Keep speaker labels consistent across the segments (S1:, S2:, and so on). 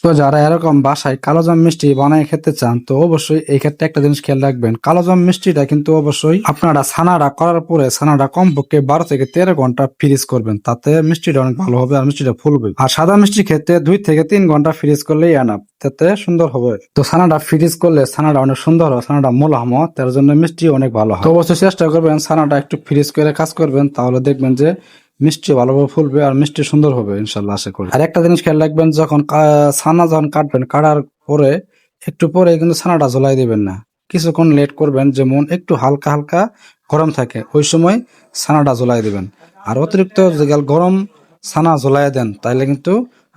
S1: তো যারা এরকম বাসায় কালোজাম মিষ্টি বানায় খেতে চান, তো অবশ্যই এই ক্ষেত্রে একটা জিনিস খেয়াল রাখবেন। কালোজাম মিষ্টিটা কিন্তু অবশ্যই আপনারা ছানাটা করার পরে ছানাটা কমপক্ষে 12 থেকে 13 ঘন্টা ফ্রিজ করবেন, তাতে মিষ্টিটা অনেক ভালো হবে আর মিষ্টিটা ফুলবে। আর সাদা মিষ্টির ক্ষেত্রে 2 থেকে 3 ঘন্টা ফ্রিজ করলেই আনাপ, তাতে সুন্দর হবে। তো ছানাটা ফ্রিজ করলে ছানাটা অনেক সুন্দর হয়, ছানাটা মোলায়েম হয়, তার জন্য মিষ্টি অনেক ভালো হয়। তো অবশ্যই চেষ্টা করবেন ছানাটা একটু ফ্রিজ করে কাজ করবেন, তাহলে দেখবেন যে মিষ্টি ভালোভাবে ফুলবে আর মিষ্টি সুন্দর হবে ইনশাল্লাহ, আশা করি। আর একটা জিনিস খেয়াল রাখবেন, যখন ছানা যখন কাটবেন, কাটার পরে একটু পরে কিন্তু ছানাটা ঝোলাই দিবেন না, কিছুক্ষণ লেট করবেন, যেমন একটু হালকা হালকা গরম থাকে ওই সময় ছানাটা ঝোলাই দিবেন। আর অতিরিক্ত যদি গরম ছানা ঝোলাই দেন তাহলে কিন্তু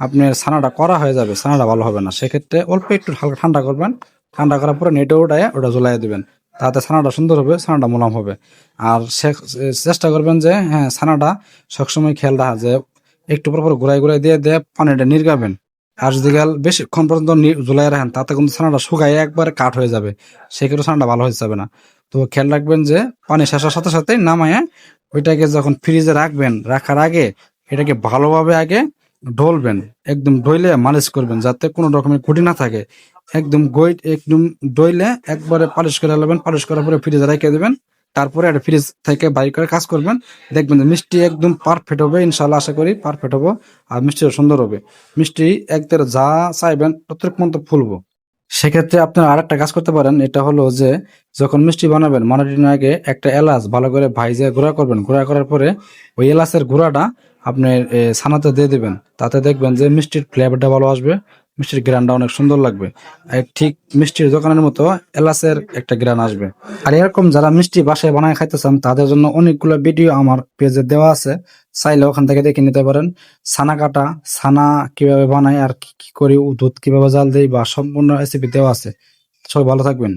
S1: আপনার ছানাটা কড়া হয়ে যাবে, ছানাটা ভালো হবে না। সেক্ষেত্রে অল্প একটু হালকা ঠান্ডা করবেন, ঠান্ডা করার পরে নেটে উঠায় ওটা ঝোলাই দিবেন, তাতে ছানাটা সুন্দর হবে, ছানাটা মোলায়েম হবে। আর চেষ্টা করবেন যে হ্যাঁ ছানাটা সবসময় খেয়াল রাখা যে একটু পর পর ঘুরাই ঘুরাই দিয়ে দিয়ে পানিটা নির্গাবেন। আর যদি বেশিক্ষণ পর্যন্ত ঝুলাই রাখেন তাতে কিন্তু ছানাটা শুকায় একবারে কাঠ হয়ে যাবে, সেক্ষেত্রে ছানাটা ভালো হয়ে যাবে না। তো খেয়াল রাখবেন যে পানি শেষের সাথে সাথে নামায় ওইটাকে যখন ফ্রিজে রাখবেন, রাখার আগে এটাকে ভালোভাবে আগে ঢলবেন, একদম ডইলে মালিশ করবেন যাতে কোনো রকমের খুঁটি না থাকে। একদম ডইলে একবারে পালিশ করে নেবেন, পালিশ করার পরে ফ্রিজে রেখে দেবেন, তারপরে একটা ফ্রিজ থেকে বাইর করে কাজ করবেন, দেখবেন যে মিষ্টি একদম পারফেক্ট হবে ইনশাল্লাহ, আশা করি পারফেক্ট হবো। আর মিষ্টিও সুন্দর হবে, মিষ্টি একদের যা চাইবেন ততটুক মতো ফুলবো। সেক্ষেত্রে আপনারা আরেকটা কাজ করতে পারেন, এটা হলো যে যখন মিষ্টি বানাবেন বানানোর আগে একটা এলাচ ভালো করে ভাইজে গুঁড়া করবেন, গুঁড়া করার পরে ওই এলাচের গুঁড়াটা আপনি ছানাতে দিয়ে দিবেন, তাতে দেখবেন যে মিষ্টির ফ্লেভারটা ভালো আসবে, মিষ্টির গ্রানটা অনেক সুন্দর লাগবে। ঠিক মিষ্টির দোকানের মতো এলাচের একটা গ্রান আসবে। আর এরকম যারা মিষ্টি বাসায় বানায় খাইতে চান তাদের জন্য অনেকগুলো ভিডিও আমার পেজে দেওয়া আছে, চাইলে ওখান থেকে দেখে নিতে পারেন। ছানা কাটা, ছানা কিভাবে বানায় আর কি কি করি, দুধ কিভাবে জাল দেই বা সম্পূর্ণ রেসিপি দেওয়া আছে। সবাই ভালো থাকবেন।